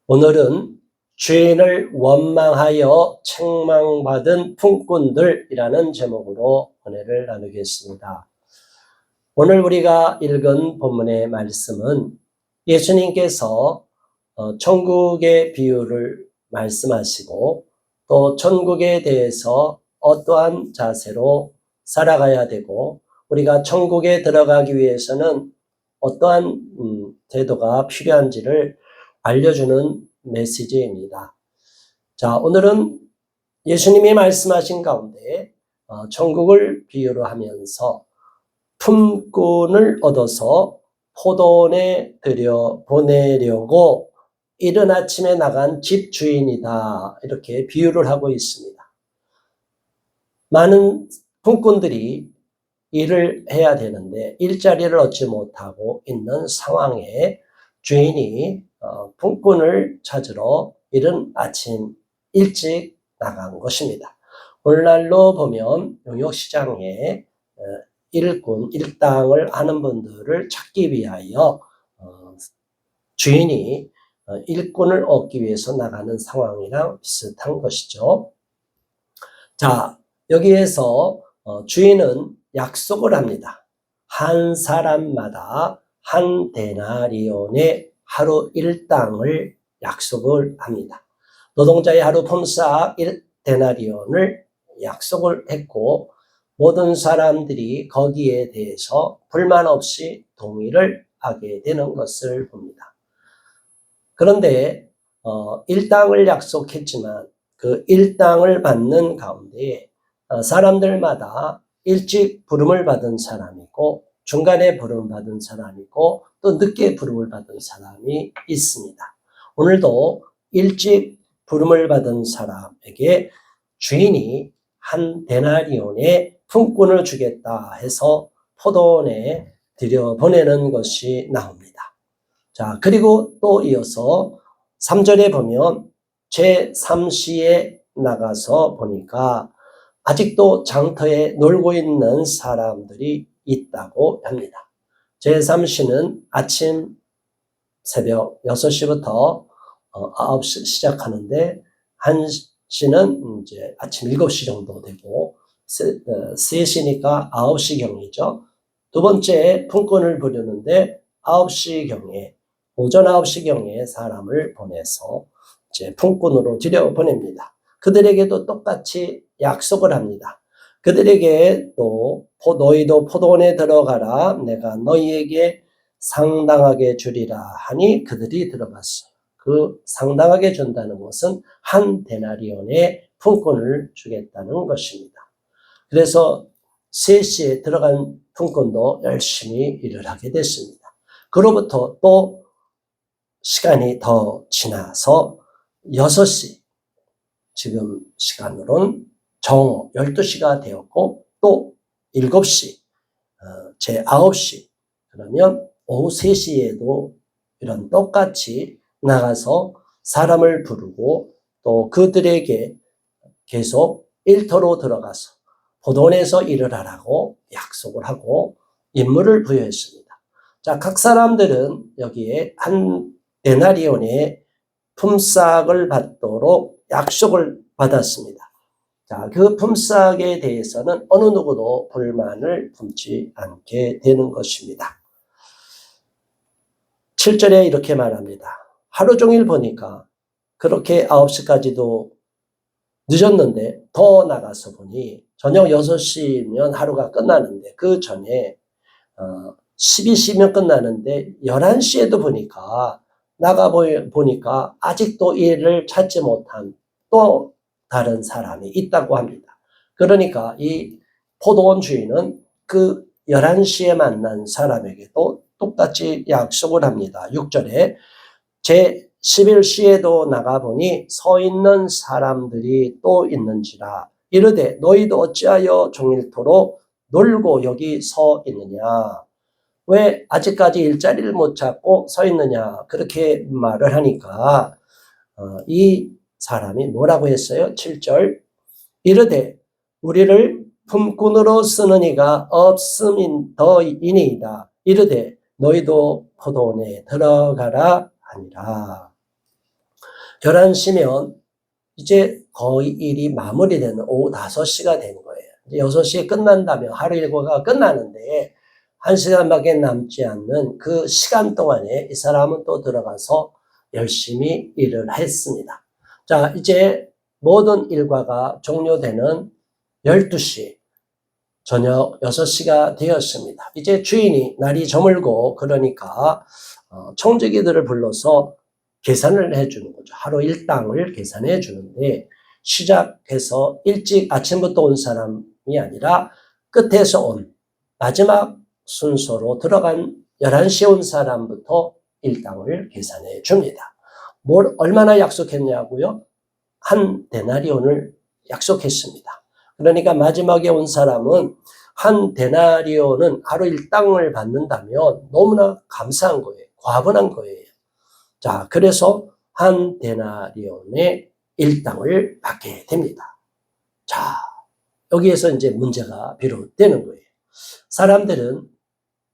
오늘은 주인을 원망하여 책망받은 품꾼들이라는 제목으로 은혜를 나누겠습니다. 오늘 우리가 읽은 본문의 말씀은 예수님께서 천국의 비유를 말씀하시고 또 천국에 대해서 어떠한 자세로 살아가야 되고 우리가 천국에 들어가기 위해서는 어떠한 태도가 필요한지를 알려주는 메시지입니다. 자, 오늘은 예수님이 말씀하신 가운데 천국을 비유로 하면서 품꾼을 얻어서 포도원에 들여 보내려고 이른 아침에 나간 집주인이다, 이렇게 비유를 하고 있습니다. 많은 품꾼들이 일을 해야 되는데 일자리를 얻지 못하고 있는 상황에 주인이 품꾼을 찾으러 이른 아침 일찍 나간 것입니다. 오늘날로 보면 용역시장에 일꾼, 일당을 하는 분들을 찾기 위하여 주인이 일꾼을 얻기 위해서 나가는 상황이랑 비슷한 것이죠. 자, 여기에서 주인은 약속을 합니다. 한 사람마다 한 데나리온의 하루 일당을 약속을 합니다. 노동자의 하루 품삯 1데나리온을 약속을 했고 모든 사람들이 거기에 대해서 불만 없이 동의를 하게 되는 것을 봅니다. 그런데 일당을 약속했지만 그 일당을 받는 가운데 사람들마다 일찍 부름을 받은 사람이고 중간에 부름을 받은 사람이고 또 늦게 부름을 받은 사람이 있습니다. 오늘도 일찍 부름을 받은 사람에게 주인이 한 데나리온의 품꾼을 주겠다 해서 포도원에 들여보내는 것이 나옵니다. 자, 그리고 또 이어서 3절에 보면 제3시에 나가서 보니까 아직도 장터에 놀고 있는 사람들이 있다고 합니다. 제3시는 아침 새벽 6시부터 9시 시작하는데 1시는 이제 아침 7시 정도 되고 3시니까 9시경이죠. 두 번째 품꾼을 부르는데 9시경에 오전 9시경에 사람을 보내서 이제 품꾼으로 들여보냅니다. 그들에게도 똑같이 약속을 합니다. 그들에게 또 너희도 포도원에 들어가라, 내가 너희에게 상당하게 주리라 하니 그들이 들어갔어요. 그 상당하게 준다는 것은 한 데나리온의 품꾼을 주겠다는 것입니다. 그래서 3시에 들어간 품꾼도 열심히 일을 하게 됐습니다. 그로부터 또 시간이 더 지나서 6시, 지금 시간으로는 정오 12시가 되었고 또 7시, 제 9시, 그러면 오후 3시에도 이런 똑같이 나가서 사람을 부르고 또 그들에게 계속 일터로 들어가서 포도원에서 일을 하라고 약속을 하고 임무를 부여했습니다. 자, 각 사람들은 여기에 한 데나리온의 품삯을 받도록 약속을 받았습니다. 자, 그 품삯에 대해서는 어느 누구도 불만을 품지 않게 되는 것입니다. 7절에 이렇게 말합니다. 하루 종일 보니까 그렇게 9시까지도 늦었는데 더 나가서 보니 저녁 6시면 하루가 끝나는데 그 전에 12시면 끝나는데 11시에도 보니까 보니까 아직도 일을 찾지 못한 또 다른 사람이 있다고 합니다. 그러니까 이 포도원 주인은 그 11시에 만난 사람에게도 똑같이 약속을 합니다. 6절에 제 11시에도 나가보니 서 있는 사람들이 또 있는지라 이르되 너희도 어찌하여 종일토록 놀고 여기 서 있느냐, 왜 아직까지 일자리를 못 찾고 서 있느냐, 그렇게 말을 하니까 이 사람이 뭐라고 했어요? 7절 이르되 우리를 품꾼으로 쓰는 이가 없음더이니이다. 이르되 너희도 포도원에 들어가라 하니라. 11시면 이제 거의 일이 마무리되는 오후 5시가 되는 거예요. 이제 6시에 끝난다면 하루 일과가 끝나는데 1시간밖에 남지 않는 그 시간 동안에 이 사람은 또 들어가서 열심히 일을 했습니다. 자, 이제 모든 일과가 종료되는 12시, 저녁 6시가 되었습니다. 이제 주인이 날이 저물고 그러니까 청지기들을 불러서 계산을 해주는 거죠. 하루 일당을 계산해 주는데 시작해서 일찍 아침부터 온 사람이 아니라 끝에서 온 마지막 순서로 들어간 11시에 온 사람부터 일당을 계산해 줍니다. 얼마나 약속했냐고요? 한 데나리온을 약속했습니다. 그러니까 마지막에 온 사람은 한 데나리온은 하루 일당을 받는다면 너무나 감사한 거예요. 과분한 거예요. 자, 그래서 한 데나리온의 일당을 받게 됩니다. 자, 여기에서 이제 문제가 비롯되는 거예요. 사람들은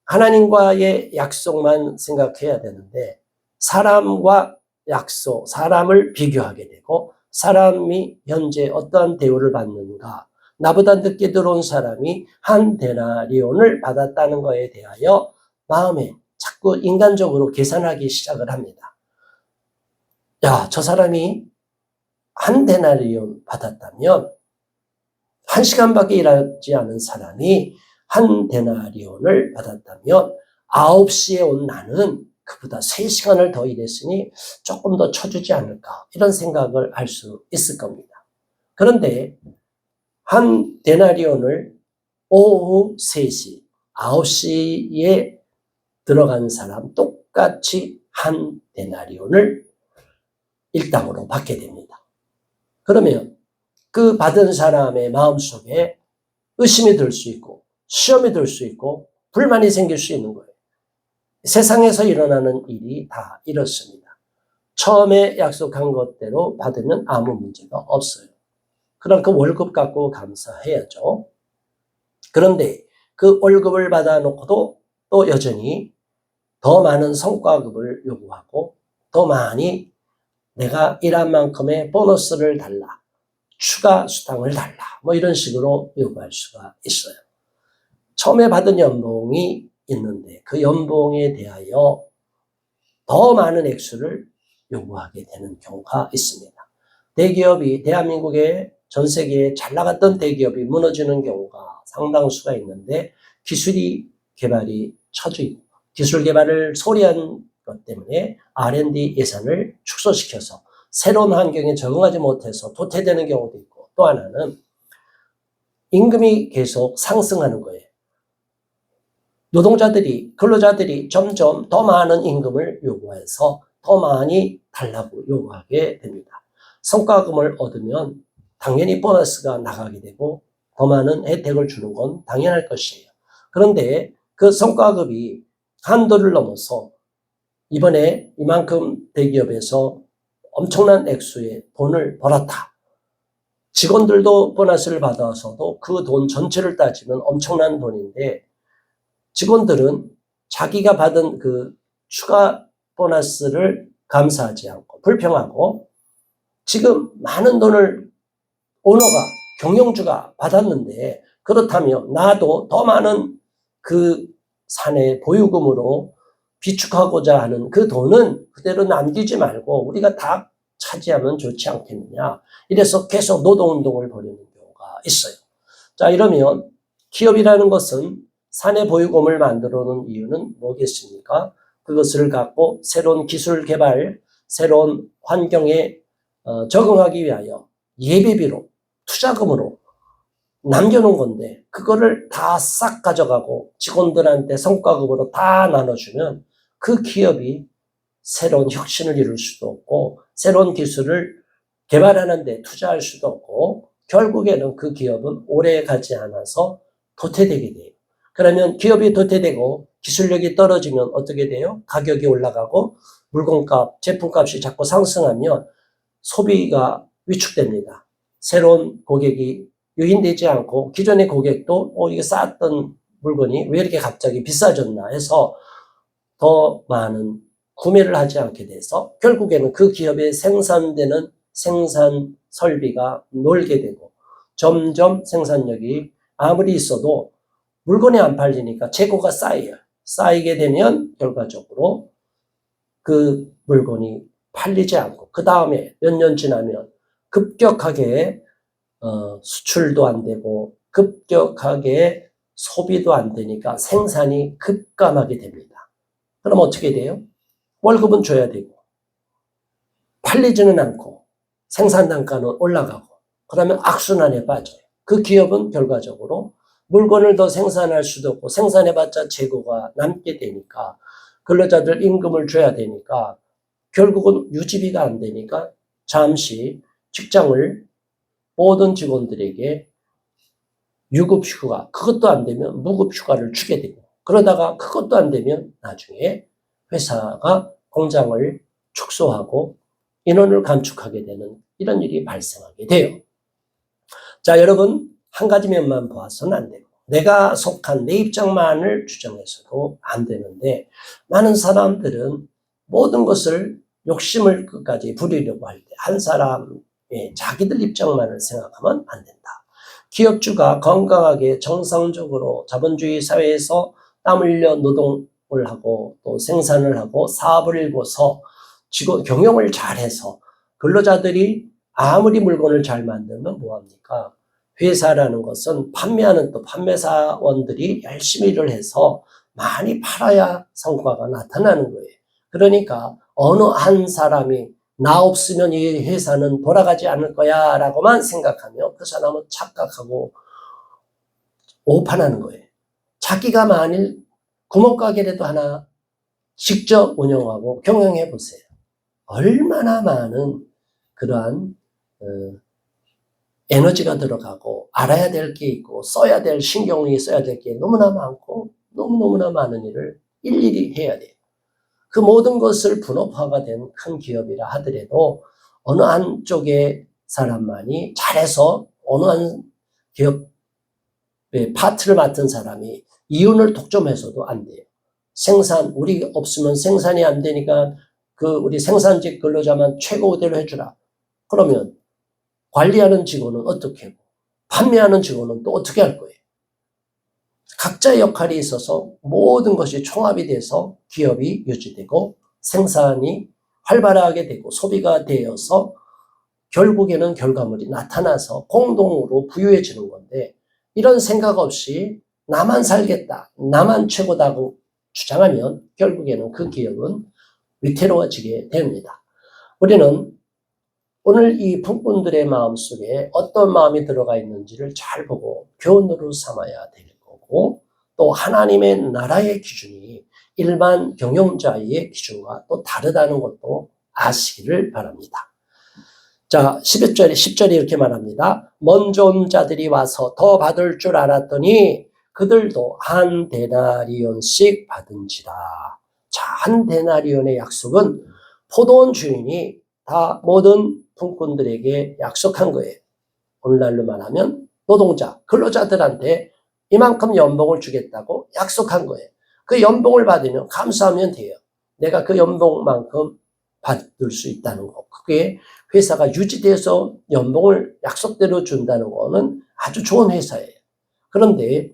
하나님과의 약속만 생각해야 되는데 사람과 약속, 사람을 비교하게 되고 사람이 현재 어떠한 대우를 받는가, 나보다 늦게 들어온 사람이 한 데나리온을 받았다는 것에 대하여 마음에 자꾸 인간적으로 계산하기 시작을 합니다. 야, 저 사람이 한 데나리온 받았다면 1시간밖에 일하지 않은 사람이 한 데나리온을 받았다면 9시에 온 나는 그보다 3시간을 더 일했으니 조금 더 쳐주지 않을까, 이런 생각을 할 수 있을 겁니다. 그런데 한 데나리온을 오후 3시, 9시에 들어간 사람 똑같이 한 데나리온을 일당으로 받게 됩니다. 그러면 그 받은 사람의 마음속에 의심이 들 수 있고 시험이 들 수 있고 불만이 생길 수 있는 거예요. 세상에서 일어나는 일이 다 이렇습니다. 처음에 약속한 것대로 받으면 아무 문제가 없어요. 그럼 그 월급 갖고 감사해야죠. 그런데 그 월급을 받아놓고도 또 여전히 더 많은 성과급을 요구하고 더 많이 내가 일한 만큼의 보너스를 달라, 추가 수당을 달라, 뭐 이런 식으로 요구할 수가 있어요. 처음에 받은 연봉이 있는데 그 연봉에 대하여 더 많은 액수를 요구하게 되는 경우가 있습니다. 대기업이, 대한민국의 전 세계에 잘 나갔던 대기업이 무너지는 경우가 상당수가 있는데 기술이 개발이 처지고 기술 개발을 소홀히 한 것 때문에 R&D 예산을 축소시켜서 새로운 환경에 적응하지 못해서 도태되는 경우도 있고, 또 하나는 임금이 계속 상승하는 거예요. 노동자들이, 근로자들이 점점 더 많은 임금을 요구해서 더 많이 달라고 요구하게 됩니다. 성과금을 얻으면 당연히 보너스가 나가게 되고 더 많은 혜택을 주는 건 당연할 것이에요. 그런데 그 성과급이 한도를 넘어서 이번에 이만큼 대기업에서 엄청난 액수의 돈을 벌었다. 직원들도 보너스를 받아서도 그 돈 전체를 따지면 엄청난 돈인데 직원들은 자기가 받은 그 추가 보너스를 감사하지 않고 불평하고 지금 많은 돈을 오너가, 경영주가 받았는데 그렇다면 나도 더 많은 그 사내 보유금으로 비축하고자 하는 그 돈은 그대로 남기지 말고 우리가 다 차지하면 좋지 않겠느냐. 이래서 계속 노동운동을 벌이는 경우가 있어요. 자, 이러면 기업이라는 것은 사내 보유금을 만들어 놓은 이유는 뭐겠습니까? 그것을 갖고 새로운 기술 개발, 새로운 환경에 적응하기 위하여 예비비로, 투자금으로 남겨놓은 건데 그거를 다 싹 가져가고 직원들한테 성과급으로 다 나눠주면 그 기업이 새로운 혁신을 이룰 수도 없고 새로운 기술을 개발하는 데 투자할 수도 없고 결국에는 그 기업은 오래 가지 않아서 도태되게 돼요. 그러면 기업이 도태되고 기술력이 떨어지면 어떻게 돼요? 가격이 올라가고 물건값, 제품값이 자꾸 상승하면 소비가 위축됩니다. 새로운 고객이 유인되지 않고 기존의 고객도 이게 쌓았던 물건이 왜 이렇게 갑자기 비싸졌나 해서 더 많은 구매를 하지 않게 돼서 결국에는 그 기업에 생산되는 생산 설비가 놀게 되고 점점 생산력이 아무리 있어도 물건이 안 팔리니까 재고가 쌓여요. 쌓이게 되면 결과적으로 그 물건이 팔리지 않고 그 다음에 몇 년 지나면 급격하게 수출도 안 되고 급격하게 소비도 안 되니까 생산이 급감하게 됩니다. 그럼 어떻게 돼요? 월급은 줘야 되고 팔리지는 않고 생산 단가는 올라가고 그러면 악순환에 빠져요. 그 기업은 결과적으로 물건을 더 생산할 수도 없고 생산해봤자 재고가 남게 되니까 근로자들 임금을 줘야 되니까 결국은 유지비가 안 되니까 잠시 직장을 모든 직원들에게 유급휴가, 그것도 안 되면 무급휴가를 주게 되고 그러다가 그것도 안 되면 나중에 회사가 공장을 축소하고 인원을 감축하게 되는 이런 일이 발생하게 돼요. 자, 여러분 한 가지 면만 보아서는 안 되고 내가 속한 내 입장만을 주장해서도 안 되는데 많은 사람들은 모든 것을 욕심을 끝까지 부리려고 할 때 한 사람의 자기들 입장만을 생각하면 안 된다. 기업주가 건강하게 정상적으로 자본주의 사회에서 땀 흘려 노동을 하고 또 생산을 하고 사업을 일궈서 경영을 잘해서 근로자들이 아무리 물건을 잘 만들면 뭐합니까? 회사라는 것은 판매하는 또 판매사원들이 열심히 일을 해서 많이 팔아야 성과가 나타나는 거예요. 그러니까 어느 한 사람이 나 없으면 이 회사는 돌아가지 않을 거야 라고만 생각하며 그 사람은 착각하고 오판하는 거예요. 자기가 만일 구멍가게라도 하나 직접 운영하고 경영해 보세요. 얼마나 많은 그러한 에너지가 들어가고 알아야 될 게 있고 써야 될 신경이 써야 될 게 너무나 많고 너무나 많은 일을 일일이 해야 돼요. 그 모든 것을 분업화가 된 큰 기업이라 하더라도 어느 한쪽의 사람만이 잘해서 어느 한 기업의 파트를 맡은 사람이 이윤을 독점해서도 안 돼요. 우리 없으면 생산이 안 되니까 우리 생산직 근로자만 최고대로 해주라. 그러면 관리하는 직원은 어떻게 하고 판매하는 직원은 또 어떻게 할 거예요? 각자의 역할이 있어서 모든 것이 총합이 돼서 기업이 유지되고 생산이 활발하게 되고 소비가 되어서 결국에는 결과물이 나타나서 공동으로 부유해지는 건데 이런 생각 없이 나만 살겠다, 나만 최고다고 주장하면 결국에는 그 기업은 위태로워지게 됩니다. 우리는 오늘 이 풍꾼들의 마음속에 어떤 마음이 들어가 있는지를 잘 보고 교훈으로 삼아야 될 거고 또 하나님의 나라의 기준이 일반 경영자의 기준과 또 다르다는 것도 아시기를 바랍니다. 자, 10절에 이렇게 말합니다. 먼저 온 자들이 와서 더 받을 줄 알았더니 그들도 한 데나리온씩 받은지라. 자, 한 데나리온의 약속은 포도원 주인이 다 모든 품꾼들에게 약속한 거예요. 오늘날로 말하면 노동자, 근로자들한테 이만큼 연봉을 주겠다고 약속한 거예요. 그 연봉을 받으면 감사하면 돼요. 내가 그 연봉만큼 받을 수 있다는 거. 그게 회사가 유지돼서 연봉을 약속대로 준다는 거는 아주 좋은 회사예요. 그런데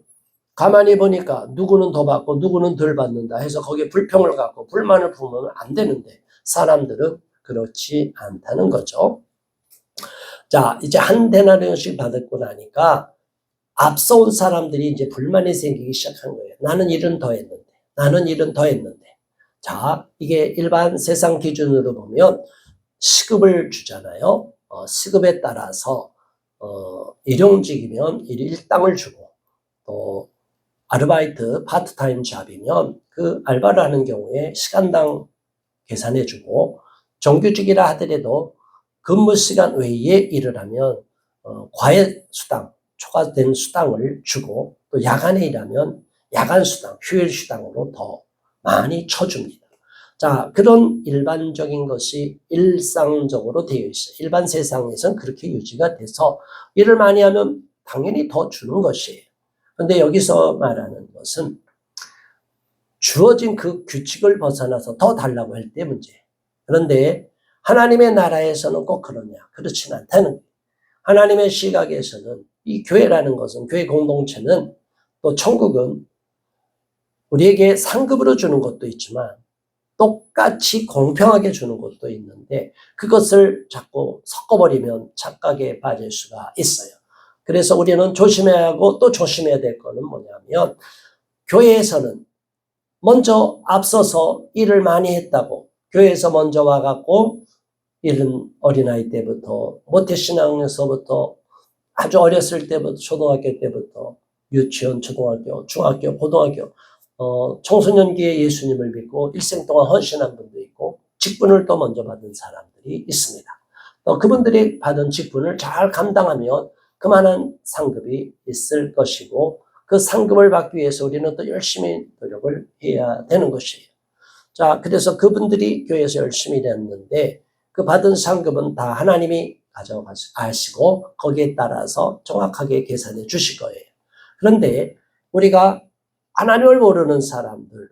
가만히 보니까 누구는 더 받고 누구는 덜 받는다 해서 거기에 불평을 갖고 불만을 품으면 안 되는데 사람들은 그렇지 않다는 거죠. 자, 이제 한 데나리온씩 받았고 나니까 앞서 온 사람들이 이제 불만이 생기기 시작한 거예요. 나는 일은 더 했는데, 나는 일은 더 했는데. 자, 이게 일반 세상 기준으로 보면 시급을 주잖아요. 시급에 따라서 일용직이면 일당을 주고 또 아르바이트 파트타임 잡이면 그 알바를 하는 경우에 시간당 계산해주고 정규직이라 하더라도 근무 시간 외에 일을 하면 과외 수당, 초과된 수당을 주고 또 야간에 일하면 야간 수당, 휴일 수당으로 더 많이 쳐줍니다. 자, 그런 일반적인 것이 일상적으로 되어 있어요. 일반 세상에서는 그렇게 유지가 돼서 일을 많이 하면 당연히 더 주는 것이에요. 그런데 여기서 말하는 것은 주어진 그 규칙을 벗어나서 더 달라고 할 때 문제. 그런데 하나님의 나라에서는 꼭 그러냐? 그렇지는 않다는 거예요. 하나님의 시각에서는 이 교회라는 것은, 교회 공동체는, 또 천국은 우리에게 상급으로 주는 것도 있지만 똑같이 공평하게 주는 것도 있는데 그것을 자꾸 섞어버리면 착각에 빠질 수가 있어요. 그래서 우리는 조심해야 하고 또 조심해야 될 거는 뭐냐면, 교회에서는 먼저 앞서서 일을 많이 했다고, 교회에서 먼저 와갖고 이런 어린아이 때부터, 모태신앙에서부터, 아주 어렸을 때부터, 초등학교 때부터, 유치원, 초등학교, 중학교, 고등학교, 청소년기에 예수님을 믿고 일생 동안 헌신한 분도 있고 직분을 또 먼저 받은 사람들이 있습니다. 또 그분들이 받은 직분을 잘 감당하면 그만한 상급이 있을 것이고, 그 상급을 받기 위해서 우리는 또 열심히 노력을 해야 되는 것이에요. 자, 그래서 그분들이 교회에서 열심히 일했는데 그 받은 상급은 다 하나님이 가져가시고 거기에 따라서 정확하게 계산해 주실 거예요. 그런데 우리가 하나님을 모르는 사람들,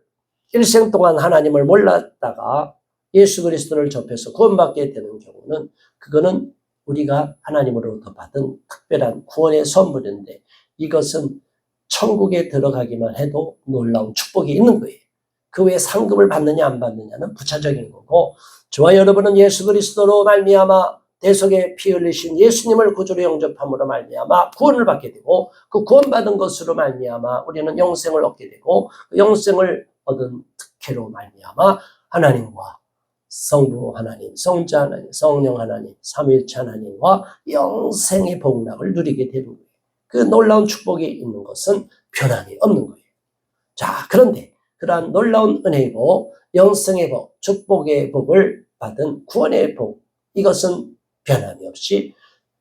일생 동안 하나님을 몰랐다가 예수 그리스도를 접해서 구원받게 되는 경우는, 그거는 우리가 하나님으로부터 받은 특별한 구원의 선물인데 이것은 천국에 들어가기만 해도 놀라운 축복이 있는 거예요. 그 외에 상급을 받느냐 안 받느냐는 부차적인 거고, 저와 여러분은 예수 그리스도로 말미암아 대속에 피 흘리신 예수님을 구주로 영접함으로 말미암아 구원을 받게 되고, 그 구원받은 것으로 말미암아 우리는 영생을 얻게 되고, 그 영생을 얻은 특혜로 말미암아 하나님과 성부 하나님, 성자 하나님, 성령 하나님, 삼위일체 하나님과 영생의 복락을 누리게 되는 거예요. 그 놀라운 축복이 있는 것은 변함이 없는 거예요. 자, 그런데 그러한 놀라운 은혜의 복, 영생의 복, 축복의 복을 받은 구원의 복, 이것은 변함이 없이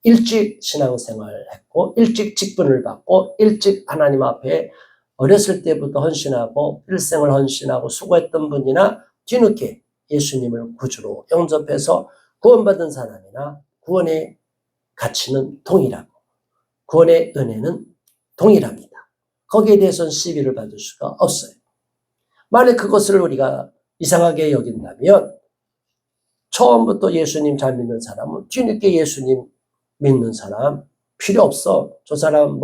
일찍 신앙생활을 했고 일찍 직분을 받고 일찍 하나님 앞에 어렸을 때부터 헌신하고 일생을 헌신하고 수고했던 분이나 뒤늦게 예수님을 구주로 영접해서 구원받은 사람이나 구원의 가치는 동일하고 구원의 은혜는 동일합니다. 거기에 대해서는 시비를 받을 수가 없어요. 만약 그것을 우리가 이상하게 여긴다면 처음부터 예수님 잘 믿는 사람은 뒤늦게 예수님 믿는 사람 필요 없어. 저 사람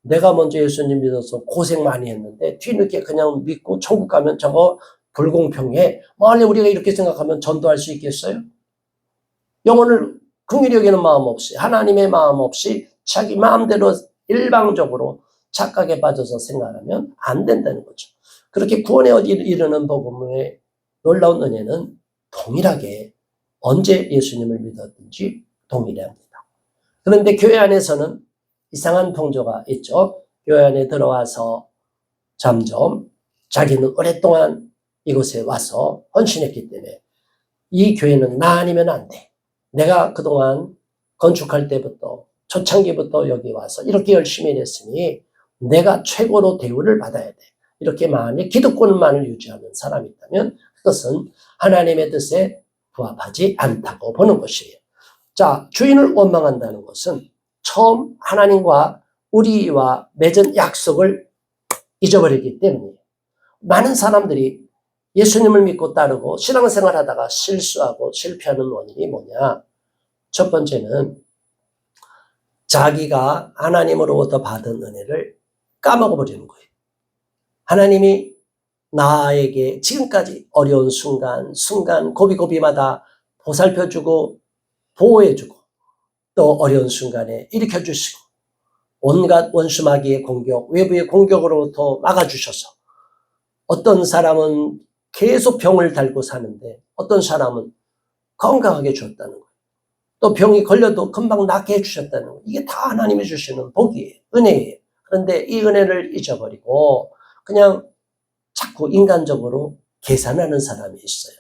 내가 먼저 예수님 믿어서 고생 많이 했는데 뒤늦게 그냥 믿고 천국 가면 저거 불공평해. 만약 우리가 이렇게 생각하면 전도할 수 있겠어요? 영혼을 긍휼히 여기는 마음 없이, 하나님의 마음 없이 자기 마음대로 일방적으로 착각에 빠져서 생각하면 안 된다는 거죠. 그렇게 구원에 이르는 복음의 놀라운 은혜는 동일하게 언제 예수님을 믿었든지 동일합니다. 그런데 교회 안에서는 이상한 풍조가 있죠. 교회 안에 들어와서 점점 자기는 오랫동안 이곳에 와서 헌신했기 때문에 이 교회는 나 아니면 안 돼. 내가 그동안 건축할 때부터 초창기부터 여기 와서 이렇게 열심히 일했으니 내가 최고로 대우를 받아야 돼. 이렇게 만약 기득권만을 유지하는 사람이 있다면 그것은 하나님의 뜻에 부합하지 않다고 보는 것이에요. 자, 주인을 원망한다는 것은 처음 하나님과 우리와 맺은 약속을 잊어버리기 때문이에요. 많은 사람들이 예수님을 믿고 따르고 신앙생활 하다가 실수하고 실패하는 원인이 뭐냐? 첫 번째는 자기가 하나님으로부터 받은 은혜를 까먹어버리는 거예요. 하나님이 나에게 지금까지 어려운 순간 고비고비마다 보살펴주고 보호해주고 또 어려운 순간에 일으켜주시고 온갖 원수마귀의 공격, 외부의 공격으로부터 막아주셔서 어떤 사람은 계속 병을 달고 사는데 어떤 사람은 건강하게 주었다는 거예요. 또 병이 걸려도 금방 낫게 해주셨다는 거예요. 이게 다 하나님이 주시는 복이에요. 은혜예요. 그런데 이 은혜를 잊어버리고 그냥 자꾸 인간적으로 계산하는 사람이 있어요.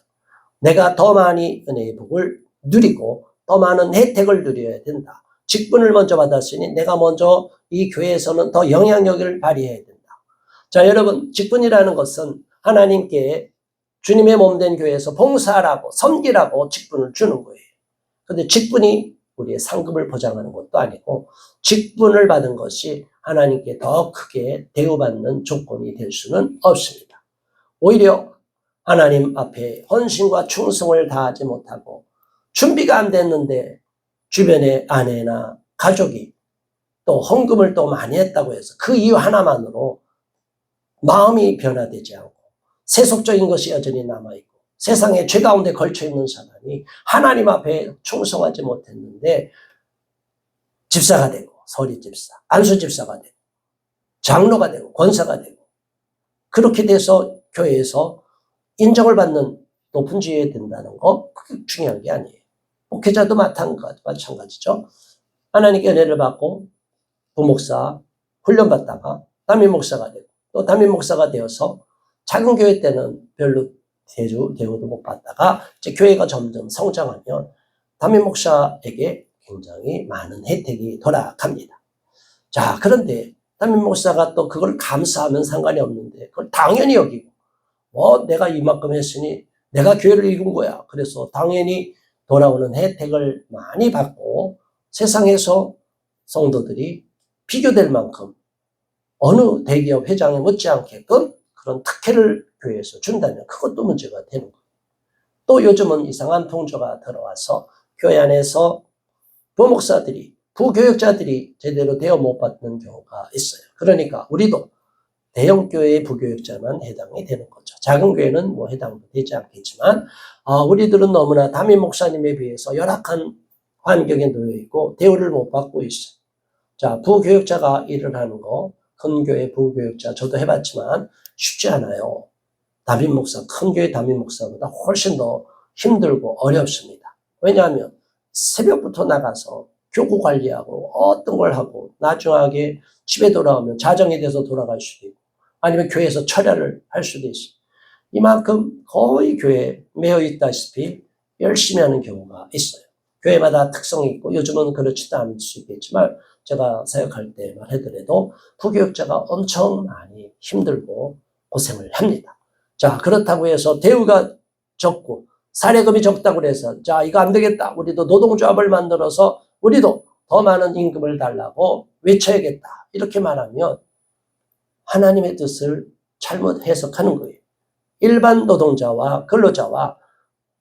내가 더 많이 은혜의 복을 누리고 더 많은 혜택을 누려야 된다. 직분을 먼저 받았으니 내가 먼저 이 교회에서는 더 영향력을 발휘해야 된다. 자, 여러분, 직분이라는 것은 하나님께 주님의 몸된 교회에서 봉사하라고 섬기라고 직분을 주는 거예요. 그런데 직분이 우리의 상급을 보장하는 것도 아니고 직분을 받은 것이 하나님께 더 크게 대우받는 조건이 될 수는 없습니다. 오히려 하나님 앞에 헌신과 충성을 다하지 못하고 준비가 안 됐는데 주변의 아내나 가족이 또 헌금을 또 많이 했다고 해서 그 이유 하나만으로 마음이 변화되지 않고 세속적인 것이 여전히 남아있고 세상에 죄 가운데 걸쳐있는 사람이 하나님 앞에 충성하지 못했는데 집사가 되고 서리 집사, 안수 집사가 되고 장로가 되고 권사가 되고 그렇게 돼서 교회에서 인정을 받는 높은 지위에 된다는 거 그게 중요한 게 아니에요. 목회자도 마찬가지죠. 하나님께 은혜를 받고 부목사 훈련받다가 담임 목사가 되고 또 담임 목사가 되어서 작은 교회 때는 별로 대우도 못 받다가 이제 교회가 점점 성장하면 담임 목사에게 굉장히 많은 혜택이 돌아갑니다. 자, 그런데 담임 목사가 또 그걸 감사하면 상관이 없는데 그걸 당연히 여기고 내가 이만큼 했으니 내가 교회를 이룬 거야. 그래서 당연히 돌아오는 혜택을 많이 받고 세상에서 성도들이 비교될 만큼 어느 대기업 회장에 못지않게끔 그런 특혜를 교회에서 준다면 그것도 문제가 되는 거예요. 또 요즘은 이상한 풍조가 들어와서 교회 안에서 부목사들이 부교육자들이 제대로 대우 못 받는 경우가 있어요. 그러니까 우리도 대형 교회의 부교육자만 해당이 되는 거죠. 작은 교회는 뭐 해당도 되지 않겠지만 우리들은 너무나 담임 목사님에 비해서 열악한 환경에 놓여 있고 대우를 못 받고 있어요. 자, 부교육자가 일을 하는 거, 큰 교회 부교육자 저도 해봤지만 쉽지 않아요. 담임 목사, 큰 교회 담임 목사보다 훨씬 더 힘들고 어렵습니다. 왜냐하면 새벽부터 나가서 교구 관리하고 어떤 걸 하고 나중에 집에 돌아오면 자정이 돼서 돌아갈 수도 있고 아니면 교회에서 철야를 할 수도 있어요. 이만큼 거의 교회에 매여 있다시피 열심히 하는 경우가 있어요. 교회마다 특성이 있고 요즘은 그렇지도 않을 수 있겠지만 제가 사역할 때만 하더라도 부교육자가 엄청 많이 힘들고 고생을 합니다. 자, 그렇다고 해서 대우가 적고 사례금이 적다고 해서 자, 이거 안 되겠다. 우리도 노동조합을 만들어서 우리도 더 많은 임금을 달라고 외쳐야겠다. 이렇게 말하면 하나님의 뜻을 잘못 해석하는 거예요. 일반 노동자와 근로자와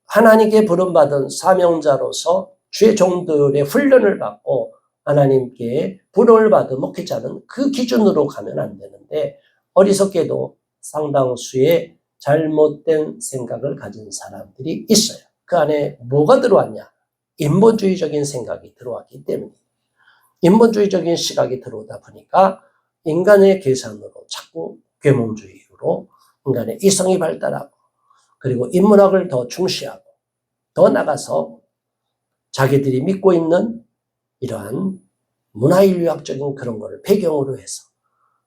하나님께 부름받은 사명자로서 주의 종들의 훈련을 받고 하나님께 부름을 받은 목회자는 그 기준으로 가면 안 되는데 어리석게도 상당수의 잘못된 생각을 가진 사람들이 있어요. 그 안에 뭐가 들어왔냐? 인본주의적인 생각이 들어왔기 때문에 인본주의적인 시각이 들어오다 보니까 인간의 계산으로 자꾸 계몽주의로 인간의 이성이 발달하고 그리고 인문학을 더 중시하고 더 나가서 자기들이 믿고 있는 이러한 문화인류학적인 그런 거를 배경으로 해서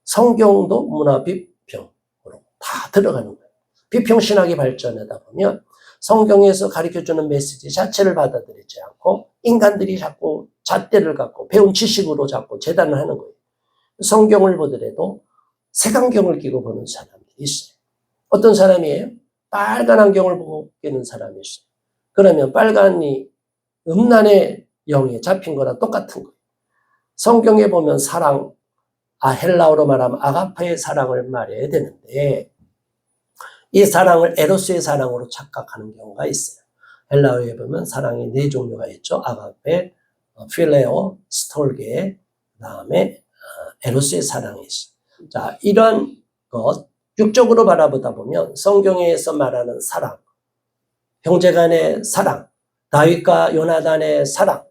성경도 문화 비평으로 다 들어가는 거예요. 비평신학이 발전하다 보면 성경에서 가르쳐주는 메시지 자체를 받아들이지 않고 인간들이 자꾸 잣대를 갖고 배운 지식으로 자꾸 재단을 하는 거예요. 성경을 보더라도 색안경을 끼고 보는 사람들이 있어요. 어떤 사람이에요? 빨간 안경을 보고 끼는 사람이 있어요. 그러면 빨간이 음란의 영에 잡힌 거랑 똑같은 거예요. 성경에 보면 사랑, 헬라어로 말하면 아가페의 사랑을 말해야 되는데 이 사랑을 에로스의 사랑으로 착각하는 경우가 있어요. 헬라어에 보면 사랑이 네 종류가 있죠. 아가페, 필레오, 스톨게, 그다음에 에로스의 사랑이 있어요. 자, 이런 것 육적으로 바라보다 보면 성경에서 말하는 사랑, 형제간의 사랑, 다윗과 요나단의 사랑,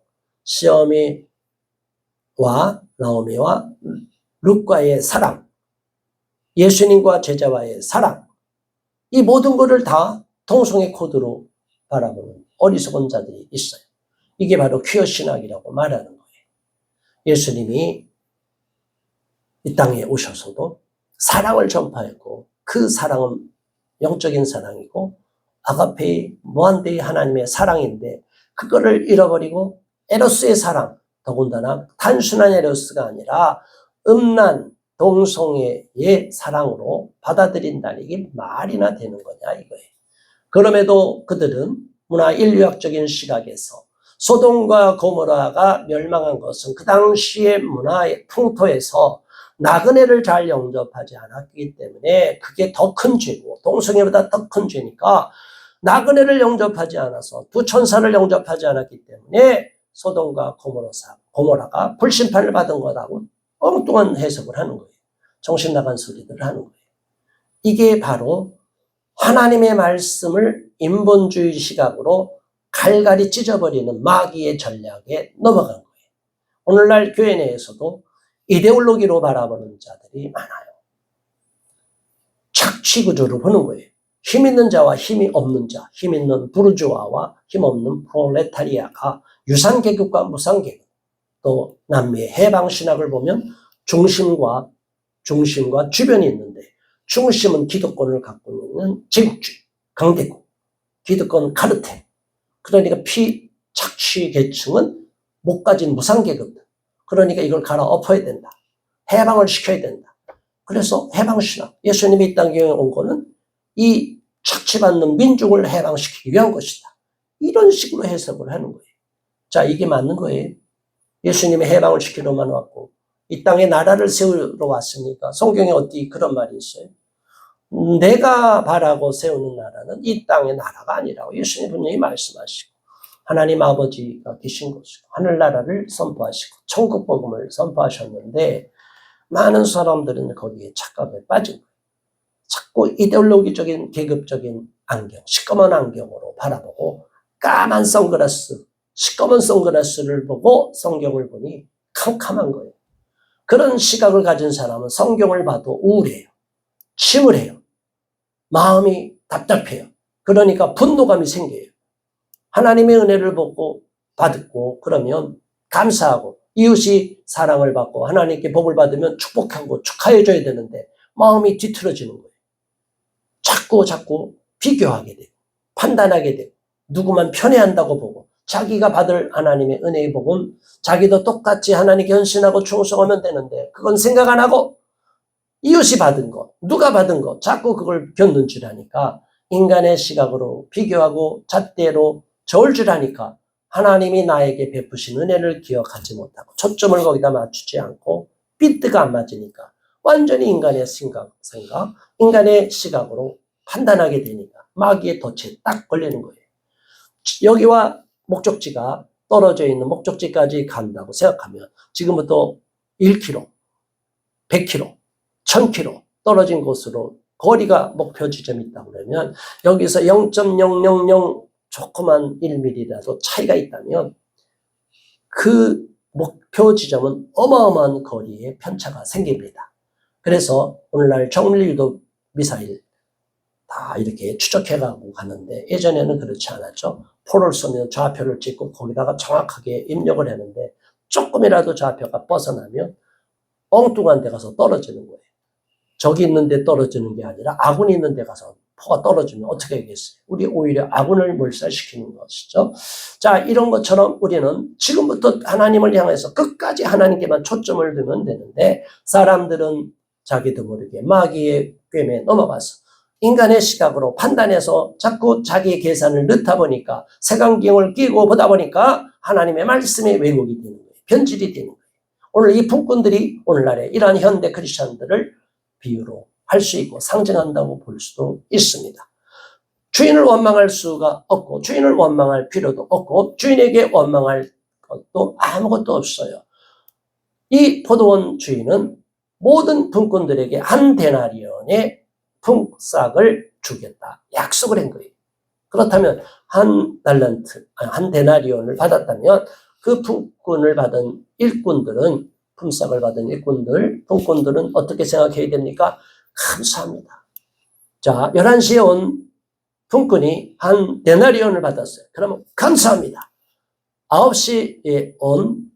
시어미와 나오미와 룻과의 사랑, 예수님과 제자와의 사랑, 이 모든 것을 다 통성의 코드로 바라보는 어리석은 자들이 있어요. 이게 바로 퀴어 신학이라고 말하는 거예요. 예수님이 이 땅에 오셔서도 사랑을 전파했고 그 사랑은 영적인 사랑이고 아가페이 무한대의 하나님의 사랑인데 그거를 잃어버리고 에로스의 사랑, 더군다나 단순한 에로스가 아니라 음란, 동성애의 사랑으로 받아들인다는 이게 말이나 되는 거냐 이거예요. 그럼에도 그들은 문화 인류학적인 시각에서 소돔과 고모라가 멸망한 것은 그 당시의 문화의 풍토에서 나그네를 잘 영접하지 않았기 때문에 그게 더 큰 죄고, 동성애보다 더 큰 죄니까 나그네를 영접하지 않아서 두 천사를 영접하지 않았기 때문에 소돔과 고모라가 불심판을 받은 거라고 엉뚱한 해석을 하는 거예요. 정신 나간 소리들을 하는 거예요. 이게 바로 하나님의 말씀을 인본주의 시각으로 갈갈이 찢어버리는 마귀의 전략에 넘어간 거예요. 오늘날 교회 내에서도 이데올로기로 바라보는 자들이 많아요. 착취구조로 보는 거예요. 힘 있는 자와 힘이 없는 자, 힘 있는 부르주아와 힘 없는 프롤레타리아가 유산계급과 무산계급, 또 남미의 해방신학을 보면 중심과 주변이 있는데, 중심은 기득권을 갖고 있는 제국주의, 강대국, 기득권 카르텔, 그러니까 피착취 계층은 못 가진 무상계급들, 그러니까 이걸 갈아엎어야 된다. 해방을 시켜야 된다. 그래서 해방신학, 예수님이 이 땅에 온 거는 이 착취받는 민중을 해방시키기 위한 것이다. 이런 식으로 해석을 하는 거예요. 자, 이게 맞는 거예요. 예수님이 해방을 시키러만 왔고 이 땅에 나라를 세우러 왔으니까 성경에 어디 그런 말이 있어요? 내가 바라고 세우는 나라는 이 땅의 나라가 아니라고 예수님 분명히 말씀하시고, 하나님 아버지가 계신 곳이고 하늘나라를 선포하시고 천국 복음을 선포하셨는데, 많은 사람들은 거기에 착각에 빠진 거예요. 자꾸 이데올로기적인 계급적인 안경, 시꺼먼 안경으로 바라보고 까만 선글라스, 시꺼먼 선글라스를 보고 성경을 보니 캄캄한 거예요. 그런 시각을 가진 사람은 성경을 봐도 우울해요. 침울해요. 마음이 답답해요. 그러니까 분노감이 생겨요. 하나님의 은혜를 받고 그러면 감사하고, 이웃이 사랑을 받고 하나님께 복을 받으면 축복하고 축하해줘야 되는데 마음이 뒤틀어지는 거예요. 자꾸 비교하게 되고 판단하게 되고 누구만 편애한다고 보고, 자기가 받을 하나님의 은혜의 복은 자기도 똑같이 하나님께 헌신하고 충성하면 되는데 그건 생각 안 하고 이웃이 받은 거, 누가 받은 거 자꾸 그걸 겪는 줄 아니까, 인간의 시각으로 비교하고 잣대로 저을 줄 아니까 하나님이 나에게 베푸신 은혜를 기억하지 못하고 초점을 거기다 맞추지 않고 삐뜨가 안 맞으니까 완전히 인간의 생각, 인간의 시각으로 판단하게 되니까 마귀의 덫에 딱 걸리는 거예요. 여기와 목적지가 떨어져 있는 목적지까지 간다고 생각하면 지금부터 1km, 100km, 1000km 떨어진 곳으로 거리가 목표 지점이 있다고 그러면 여기서 0.000 조그만 1mm라도 차이가 있다면 그 목표 지점은 어마어마한 거리의 편차가 생깁니다. 그래서 오늘날 정밀유도 미사일 다 이렇게 추적해가고 가는데, 예전에는 그렇지 않았죠. 포를 쏘면 좌표를 찍고 거기다가 정확하게 입력을 했는데 조금이라도 좌표가 벗어나면 엉뚱한 데 가서 떨어지는 거예요. 적이 있는 데 떨어지는 게 아니라 아군이 있는 데 가서 포가 떨어지면 어떻게 하겠어요? 우리 오히려 아군을 몰살시키는 것이죠. 자, 이런 것처럼 우리는 지금부터 하나님을 향해서 끝까지 하나님께만 초점을 두면 되는데, 사람들은 자기도 모르게 마귀의 꿰매에 넘어가서 인간의 시각으로 판단해서 자꾸 자기의 계산을 넣다 보니까, 색안경을 끼고 보다 보니까 하나님의 말씀이 왜곡이 되는 거예요. 변질이 되는 거예요. 오늘 이 품꾼들이 오늘날의 이러한 현대 크리스천들을 비유로 할 수 있고 상징한다고 볼 수도 있습니다. 주인을 원망할 수가 없고 주인을 원망할 필요도 없고 주인에게 원망할 것도 아무것도 없어요. 이 포도원 주인은 모든 품꾼들에게 한 데나리온의 품삯을 주겠다 약속을 한 거예요. 그렇다면 한 데나리온을 받았다면 그 품꾼을 받은 일꾼들은, 품삯을 받은 품꾼들은 어떻게 생각해야 됩니까? 감사합니다. 자, 11시에 온 품꾼이 한 데나리온을 받았어요. 그러면 감사합니다. 9시에 온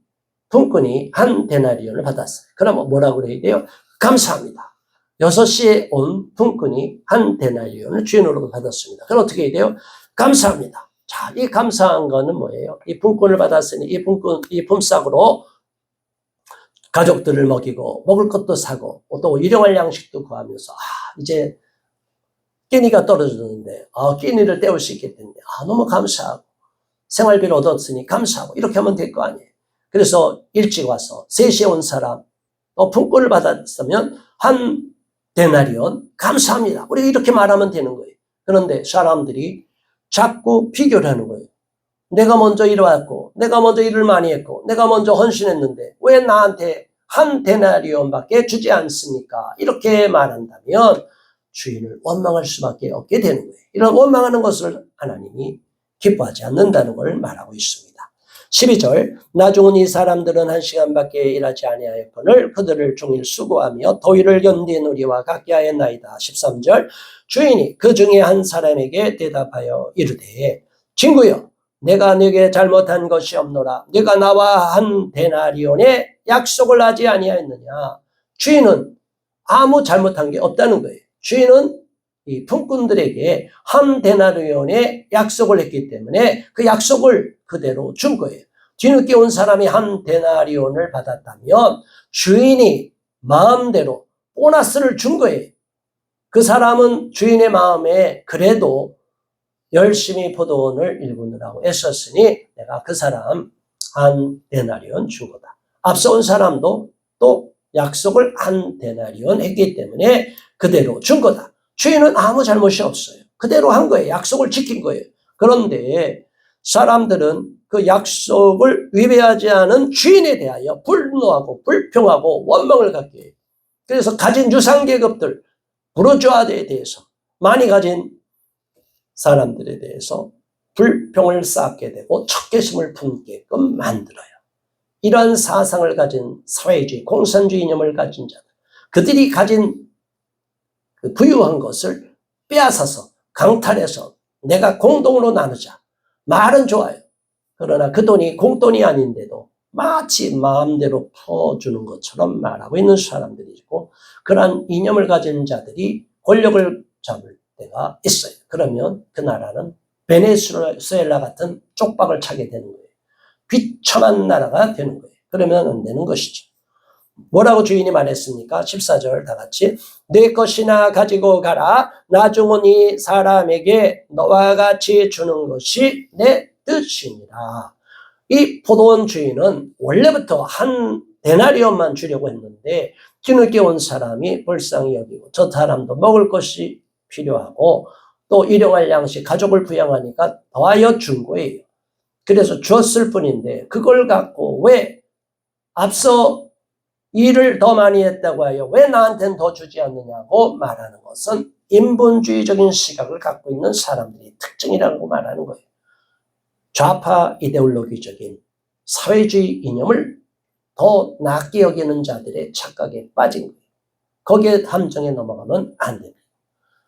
품꾼이 한 데나리온을 받았어요. 그러면 뭐라고 그래야 돼요? 감사합니다. 6시에 온 품꾼이 한 데나리온을 주인으로 받았습니다. 그럼 어떻게 해야 돼요? 감사합니다. 자, 이 감사한 거는 뭐예요? 이 품꾼을 받았으니 이 품삯으로 가족들을 먹이고 먹을 것도 사고 또 일용할 양식도 구하면서 이제 끼니가 떨어졌는데 끼니를 때울 수 있게 됐네. 너무 감사하고 생활비를 얻었으니 감사하고 이렇게 하면 될 거 아니에요. 그래서 일찍 와서 3시에 온 사람 또 품꾼을 받았으면 한 데나리온 감사합니다. 우리가 이렇게 말하면 되는 거예요. 그런데 사람들이 자꾸 비교를 하는 거예요. 내가 먼저 일어왔고, 내가 먼저 일을 많이 했고, 내가 먼저 헌신했는데 왜 나한테 한 데나리온밖에 주지 않습니까? 이렇게 말한다면 주인을 원망할 수밖에 없게 되는 거예요. 이런 원망하는 것을 하나님이 기뻐하지 않는다는 걸 말하고 있습니다. 12절, 나중은 이 사람들은 한 시간밖에 일하지 아니하였거늘 그들을 종일 수고하며 더위를 견딘 우리와 같게 하였나이다. 13절, 주인이 그 중에 한 사람에게 대답하여 이르되 친구여, 내가 네게 잘못한 것이 없노라. 네가 나와 한 데나리온의 약속을 하지 아니하였느냐. 주인은 아무 잘못한 게 없다는 거예요. 주인은 이 품꾼들에게 한 데나리온의 약속을 했기 때문에 그 약속을 그대로 준 거예요. 뒤늦게 온 사람이 한 데나리온을 받았다면 주인이 마음대로 보너스를 준 거예요. 그 사람은 주인의 마음에 그래도 열심히 포도원을 일구느라고 애썼으니 내가 그 사람 한 데나리온 준 거다. 앞서 온 사람도 또 약속을 한 데나리온 했기 때문에 그대로 준 거다. 주인은 아무 잘못이 없어요. 그대로 한 거예요. 약속을 지킨 거예요. 그런데 사람들은 그 약속을 위배하지 않은 주인에 대하여 분노하고 불평하고 원망을 갖게 해요. 그래서 가진 유상계급들, 부르주아에 대해서 많이 가진 사람들에 대해서 불평을 쌓게 되고 척개심을 품게끔 만들어요. 이러한 사상을 가진 사회주의, 공산주의 이념을 가진 자들, 그들이 가진 그 부유한 것을 빼앗아서 강탈해서 내가 공동으로 나누자. 말은 좋아요. 그러나 그 돈이 공돈이 아닌데도 마치 마음대로 퍼주는 것처럼 말하고 있는 사람들이 있고, 그러한 이념을 가진 자들이 권력을 잡을 때가 있어요. 그러면 그 나라는 베네수엘라 같은 쪽박을 차게 되는 거예요. 비참한 나라가 되는 거예요. 그러면 안 되는 것이죠. 뭐라고 주인이 말했습니까? 14절 다 같이, 내 것이나 가지고 가라. 나중은 이 사람에게 너와 같이 주는 것이 내 뜻이니라. 이 포도원 주인은 원래부터 한 데나리온만 주려고 했는데 뒤늦게 온 사람이 불쌍히 여기고 저 사람도 먹을 것이 필요하고 또 일용할 양식, 가족을 부양하니까 더하여 준 거예요. 그래서 줬을 뿐인데 그걸 갖고 왜 앞서 일을 더 많이 했다고 하여 왜 나한테는 더 주지 않느냐고 말하는 것은 인본주의적인 시각을 갖고 있는 사람들의 특징이라고 말하는 거예요. 좌파 이데올로기적인 사회주의 이념을 더 낮게 여기는 자들의 착각에 빠진 거예요. 거기에 함정에 넘어가면 안 됩니다.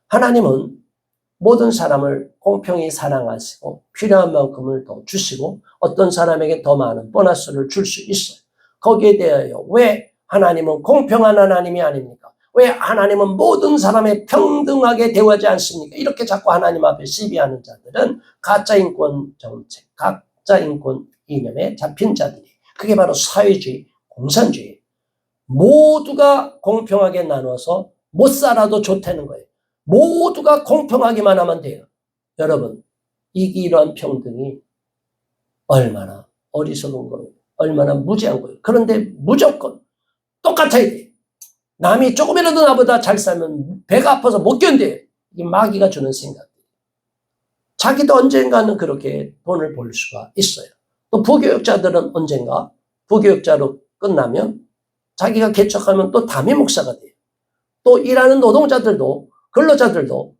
하나님은 모든 사람을 공평히 사랑하시고 필요한 만큼을 더 주시고 어떤 사람에게 더 많은 보너스를 줄 수 있어요. 거기에 대하여 왜 하나님은 공평한 하나님이 아닙니까? 왜 하나님은 모든 사람에 평등하게 대우하지 않습니까? 이렇게 자꾸 하나님 앞에 시비하는 자들은 가짜 인권 정책, 가짜 인권 이념에 잡힌 자들이, 그게 바로 사회주의, 공산주의. 모두가 공평하게 나눠서 못 살아도 좋다는 거예요. 모두가 공평하기만 하면 돼요. 여러분, 이런 평등이 얼마나 어리석은 거예요. 얼마나 무지한 거예요. 그런데 무조건 똑같아야 돼요. 남이 조금이라도 나보다 잘 살면 배가 아파서 못 견뎌요. 이게 마귀가 주는 생각. 자기도 언젠가는 그렇게 돈을 벌 수가 있어요. 또 부교육자들은 언젠가 부교육자로 끝나면 자기가 개척하면 또 담임 목사가 돼요. 또 일하는 노동자들도, 근로자들도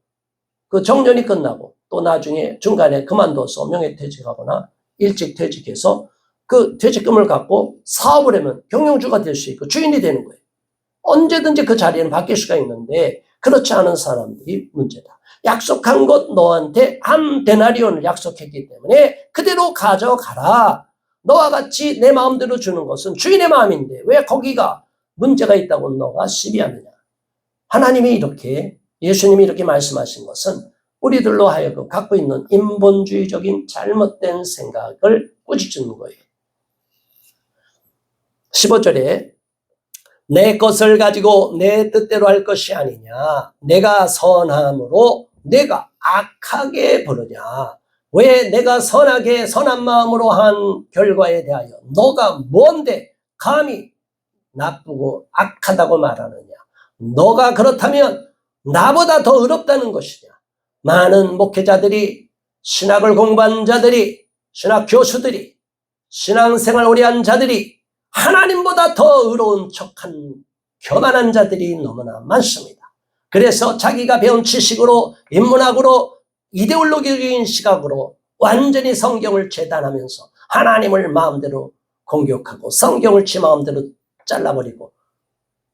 그 정년이 끝나고 또 나중에 중간에 그만둬서 명예퇴직하거나 일찍 퇴직해서 그 퇴직금을 갖고 사업을 하면 경영주가 될 수 있고 주인이 되는 거예요. 언제든지 그 자리에는 바뀔 수가 있는데 그렇지 않은 사람들이 문제다. 약속한 것 너한테 한 데나리온을 약속했기 때문에 그대로 가져가라. 너와 같이 내 마음대로 주는 것은 주인의 마음인데 왜 거기가 문제가 있다고 너가 시비하느냐. 하나님이 이렇게, 예수님이 이렇게 말씀하신 것은 우리들로 하여금 갖고 있는 인본주의적인 잘못된 생각을 꾸짖는 거예요. 15절에 내 것을 가지고 내 뜻대로 할 것이 아니냐. 내가 선함으로 내가 악하게 보느냐. 왜 내가 선하게 선한 마음으로 한 결과에 대하여 너가 뭔데 감히 나쁘고 악하다고 말하느냐? 너가 그렇다면 나보다 더 의롭다는 것이냐? 많은 목회자들이, 신학을 공부한 자들이, 신학 교수들이, 신앙생활 오래 한 자들이 하나님보다 더 의로운 척한 교만한 자들이 너무나 많습니다. 그래서 자기가 배운 지식으로, 인문학으로, 이데올로기적인 시각으로 완전히 성경을 재단하면서 하나님을 마음대로 공격하고 성경을 지 마음대로 잘라버리고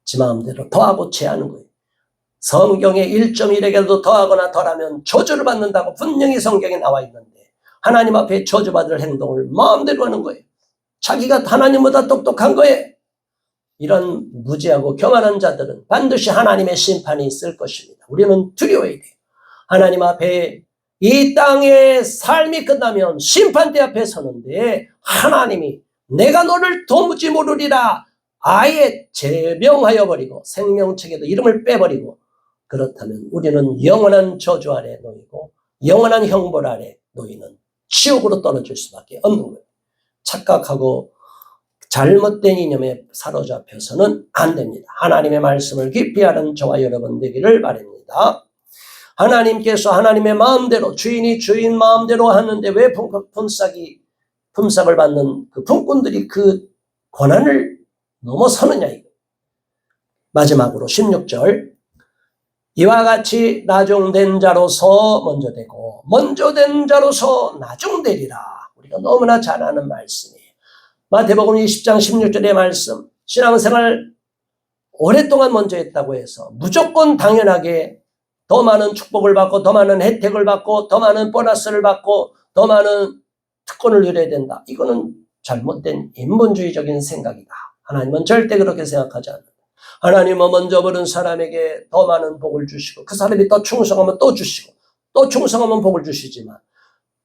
지 마음대로 더하고 제하는 거예요. 성경에 1.1에게도 더하거나 덜하면 저주를 받는다고 분명히 성경에 나와 있는데 하나님 앞에 저주받을 행동을 마음대로 하는 거예요. 자기가 하나님보다 똑똑한 거예요. 이런 무지하고 교만한 자들은 반드시 하나님의 심판이 있을 것입니다. 우리는 두려워야 돼요. 하나님 앞에 이 땅의 삶이 끝나면 심판대 앞에 서는데 하나님이 내가 너를 도무지 모르리라 아예 제명하여 버리고 생명책에도 이름을 빼버리고 그렇다면 우리는 영원한 저주 아래 놓이고 영원한 형벌 아래 놓이는 지옥으로 떨어질 수밖에 없는 거예요. 착각하고 잘못된 이념에 사로잡혀서는 안 됩니다. 하나님의 말씀을 깊이 아는 저와 여러분 되기를 바랍니다. 하나님께서 하나님의 마음대로 주인이 주인 마음대로 하는데 왜 품삯을 받는 그 품꾼들이 그 권한을 넘어서느냐 이거. 마지막으로 16절 이와 같이 나중된 자로서 먼저 되고 먼저 된 자로서 나중되리라. 우리가 너무나 잘 아는 말씀이에요. 마태복음 20장 16절의 말씀 신앙생활 오랫동안 먼저 했다고 해서 무조건 당연하게 더 많은 축복을 받고 더 많은 혜택을 받고 더 많은 보너스를 받고 더 많은 특권을 누려야 된다. 이거는 잘못된 인본주의적인 생각이다. 하나님은 절대 그렇게 생각하지 않는다. 하나님은 먼저 부른 사람에게 더 많은 복을 주시고 그 사람이 또 충성하면 또 주시고 또 충성하면 복을 주시지만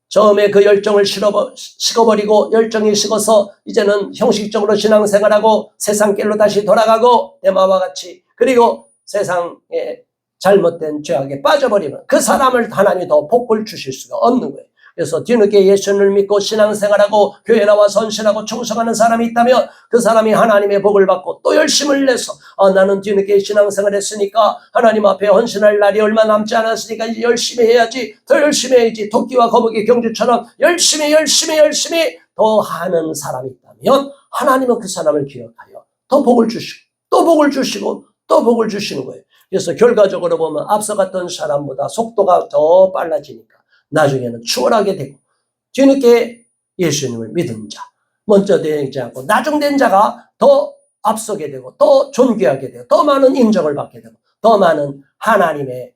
처음에 그 열정을 식어버리고 열정이 식어서 이제는 형식적으로 신앙생활하고 세상길로 다시 돌아가고 데마와 같이 그리고 세상에 잘못된 죄악에 빠져버리면 그 사람을 하나님이 더 복을 주실 수가 없는 거예요. 그래서 뒤늦게 예수를 믿고 신앙생활하고 교회 나와 선신하고 충성하는 사람이 있다면 그 사람이 하나님의 복을 받고 또 열심을 내서 나는 뒤늦게 신앙생활 했으니까 하나님 앞에 헌신할 날이 얼마 남지 않았으니까 이제 열심히 해야지 더 열심히 해야지 토끼와 거북이 경주처럼 열심히 더 하는 사람이 있다면 하나님은 그 사람을 기억하여 더 복을 주시고 또 복을 주시고 또 복을 주시는 거예요. 그래서 결과적으로 보면 앞서갔던 사람보다 속도가 더 빨라지니까 나중에는 추월하게 되고 뒤늦게 예수님을 믿은 자, 먼저 되지 않고 나중된 자가 더 앞서게 되고 더 존귀하게 되고 더 많은 인정을 받게 되고 더 많은 하나님의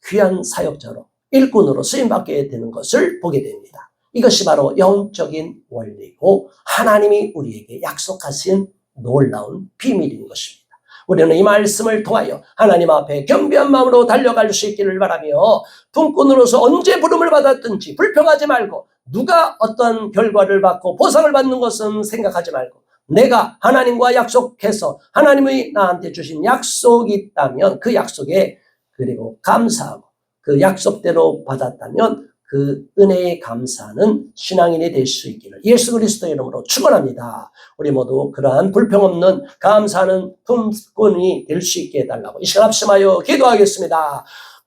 귀한 사역자로 일꾼으로 쓰임받게 되는 것을 보게 됩니다. 이것이 바로 영적인 원리고 하나님이 우리에게 약속하신 놀라운 비밀인 것입니다. 우리는 이 말씀을 통하여 하나님 앞에 겸비한 마음으로 달려갈 수 있기를 바라며 품꾼으로서 언제 부름을 받았든지 불평하지 말고 누가 어떤 결과를 받고 보상을 받는 것은 생각하지 말고 내가 하나님과 약속해서 하나님이 나한테 주신 약속이 있다면 그 약속에 그리고 감사하고 그 약속대로 받았다면 그 은혜에 감사하는 신앙인이 될 수 있기를 예수 그리스도의 이름으로 축원합니다. 우리 모두 그러한 불평 없는 감사하는 품꾼이 될 수 있게 해달라고 이 시간 합심하여 기도하겠습니다.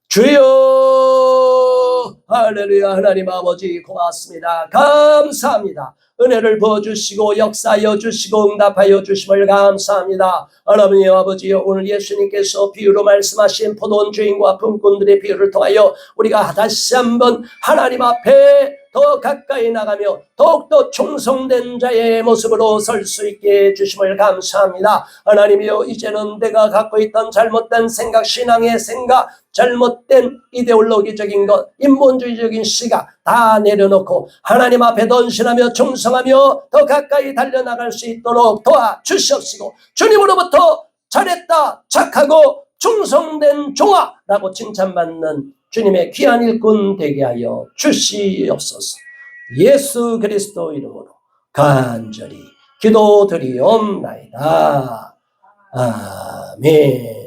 주여 할렐루야. 하나님 아버지 고맙습니다. 감사합니다. 은혜를 부어주시고 역사하여 주시고 응답하여 주심을 감사합니다. 하나님 아버지 오늘 예수님께서 비유로 말씀하신 포도원 주인과 품꾼들의 비유를 통하여 우리가 다시 한번 하나님 앞에 더 가까이 나가며 더욱더 충성된 자의 모습으로 설 수 있게 해주심을 감사합니다. 하나님이여 이제는 내가 갖고 있던 잘못된 생각, 신앙의 생각, 잘못된 이데올로기적인 것, 인본주의적인 시각 다 내려놓고 하나님 앞에 헌신하며 충성하며 더 가까이 달려나갈 수 있도록 도와주시옵시고 주님으로부터 잘했다, 착하고 충성된 종아라고 칭찬받는 주님의 귀한 일꾼 되게 하여 주시옵소서. 예수 그리스도 이름으로 간절히 기도드리옵나이다. 아멘.